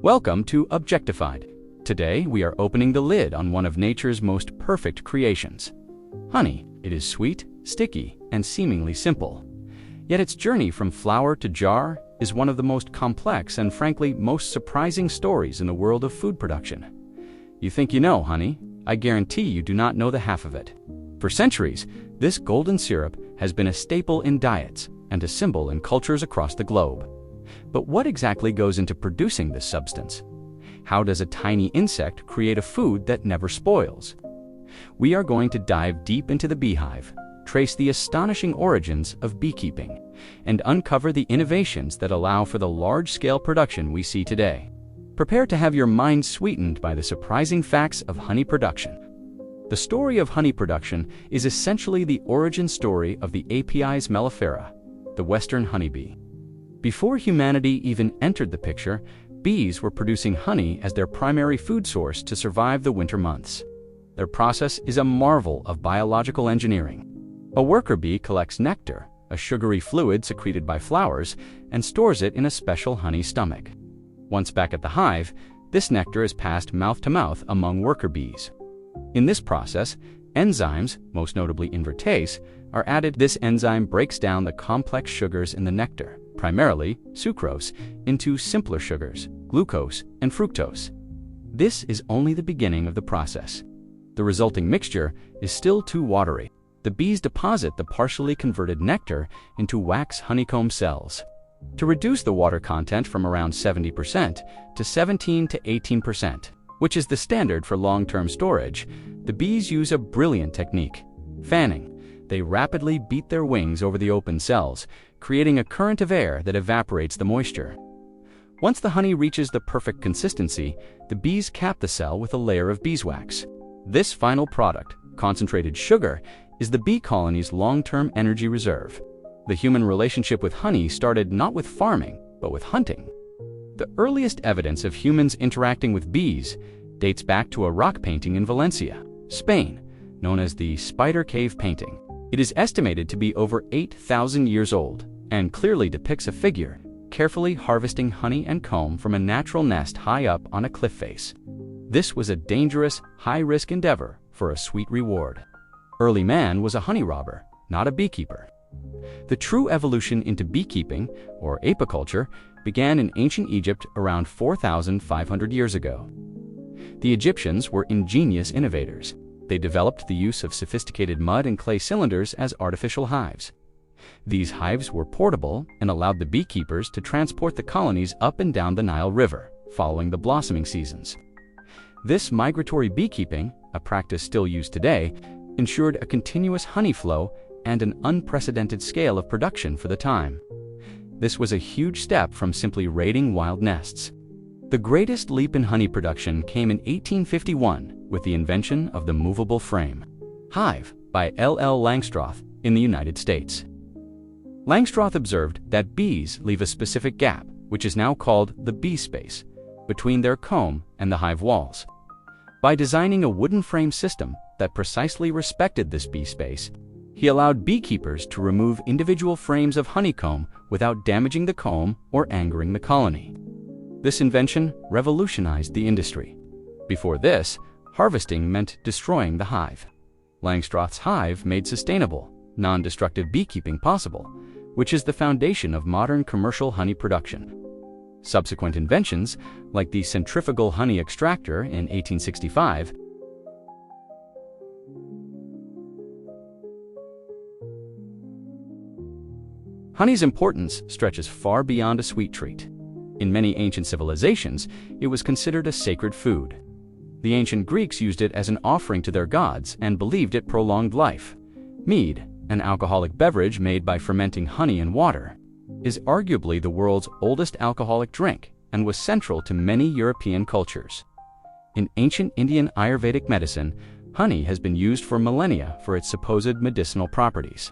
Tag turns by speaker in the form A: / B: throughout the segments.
A: Welcome to Objectified. Today we are opening the lid on one of nature's most perfect creations. Honey. It is sweet, sticky, and seemingly simple. Yet its journey from flower to jar is one of the most complex and frankly most surprising stories in the world of food production. You think you know honey? I guarantee you do not know the half of it. For centuries, this golden syrup has been a staple in diets and a symbol in cultures across the globe. But what exactly goes into producing this substance? How does a tiny insect create a food that never spoils? We are going to dive deep into the beehive, trace the astonishing origins of beekeeping, and uncover the innovations that allow for the large-scale production we see today. Prepare to have your mind sweetened by the surprising facts of honey production. The story of honey production is essentially the origin story of the Apis mellifera, the western honeybee. Before humanity even entered the picture, bees were producing honey as their primary food source to survive the winter months. Their process is a marvel of biological engineering. A worker bee collects nectar, a sugary fluid secreted by flowers, and stores it in a special honey stomach. Once back at the hive, this nectar is passed mouth to mouth among worker bees. In this process, enzymes, most notably invertase, are added. This enzyme breaks down the complex sugars in the nectar, primarily sucrose, into simpler sugars, glucose and fructose. This is only the beginning of the process. The resulting mixture is still too watery. The bees deposit the partially converted nectar into wax honeycomb cells. To reduce the water content from around 70% to 17 to 18%, which is the standard for long-term storage, the bees use a brilliant technique: fanning. They rapidly beat their wings over the open cells, creating a current of air that evaporates the moisture. Once the honey reaches the perfect consistency, the bees cap the cell with a layer of beeswax. This final product, concentrated sugar, is the bee colony's long-term energy reserve. The human relationship with honey started not with farming, but with hunting. The earliest evidence of humans interacting with bees dates back to a rock painting in Valencia, Spain, known as the Spider Cave painting. It is estimated to be over 8,000 years old and clearly depicts a figure carefully harvesting honey and comb from a natural nest high up on a cliff face. This was a dangerous, high-risk endeavor for a sweet reward. Early man was a honey robber, not a beekeeper. The true evolution into beekeeping, or apiculture, began in ancient Egypt around 4,500 years ago. The Egyptians were ingenious innovators. They developed the use of sophisticated mud and clay cylinders as artificial hives. These hives were portable and allowed the beekeepers to transport the colonies up and down the Nile River, following the blossoming seasons. This migratory beekeeping, a practice still used today, ensured a continuous honey flow and an unprecedented scale of production for the time. This was a huge step from simply raiding wild nests. The greatest leap in honey production came in 1851 with the invention of the movable frame. Hive, by L.L. Langstroth in the United States. Langstroth observed that bees leave a specific gap, which is now called the bee space, between their comb and the hive walls. By designing a wooden frame system that precisely respected this bee space, he allowed beekeepers to remove individual frames of honeycomb without damaging the comb or angering the colony. This invention revolutionized the industry. Before this, harvesting meant destroying the hive. Langstroth's hive made sustainable, non-destructive beekeeping possible, which is the foundation of modern commercial honey production. Subsequent inventions, like the centrifugal honey extractor in 1865, honey's importance stretches far beyond a sweet treat. In many ancient civilizations, it was considered a sacred food. The ancient Greeks used it as an offering to their gods and believed it prolonged life. Mead, an alcoholic beverage made by fermenting honey and water, is arguably the world's oldest alcoholic drink and was central to many European cultures. In ancient Indian Ayurvedic medicine, honey has been used for millennia for its supposed medicinal properties.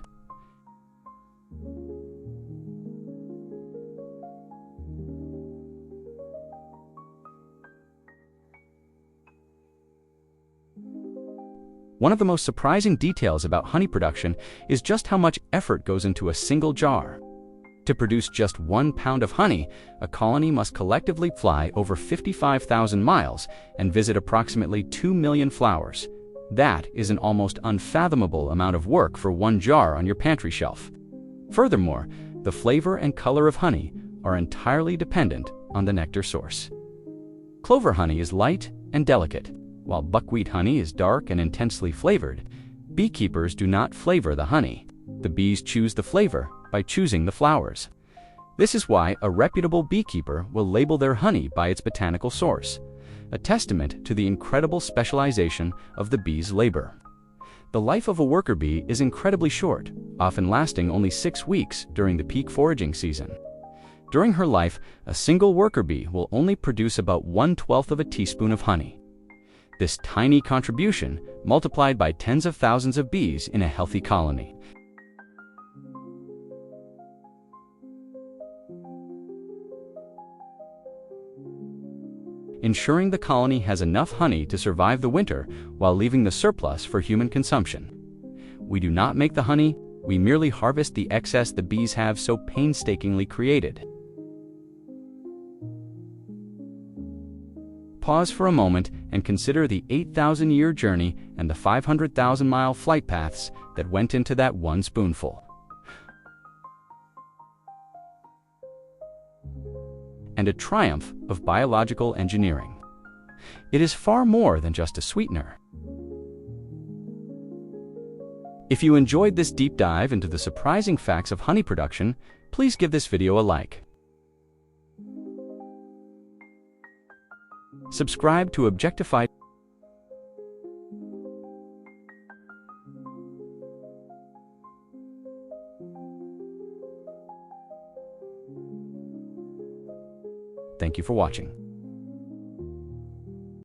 A: One of the most surprising details about honey production is just how much effort goes into a single jar. To produce just 1 pound of honey, a colony must collectively fly over 55,000 miles and visit approximately 2 million flowers. That is an almost unfathomable amount of work for one jar on your pantry shelf. Furthermore, the flavor and color of honey are entirely dependent on the nectar source. Clover honey is light and delicate, while buckwheat honey is dark and intensely flavored. Beekeepers do not flavor the honey. The bees choose the flavor by choosing the flowers. This is why a reputable beekeeper will label their honey by its botanical source, a testament to the incredible specialization of the bee's labor. The life of a worker bee is incredibly short, often lasting only 6 weeks during the peak foraging season. During her life, a single worker bee will only produce about 1/12 of a teaspoon of honey. This tiny contribution multiplied by tens of thousands of bees in a healthy colony. Ensuring the colony has enough honey to survive the winter while leaving the surplus for human consumption. We do not make the honey, we merely harvest the excess the bees have so painstakingly created. Pause for a moment and consider the 8,000-year journey and the 500,000-mile flight paths that went into that one spoonful. And a triumph of biological engineering. It is far more than just a sweetener. If you enjoyed this deep dive into the surprising facts of honey production, please give this video a like. Subscribe to Objectified. Thank you for watching.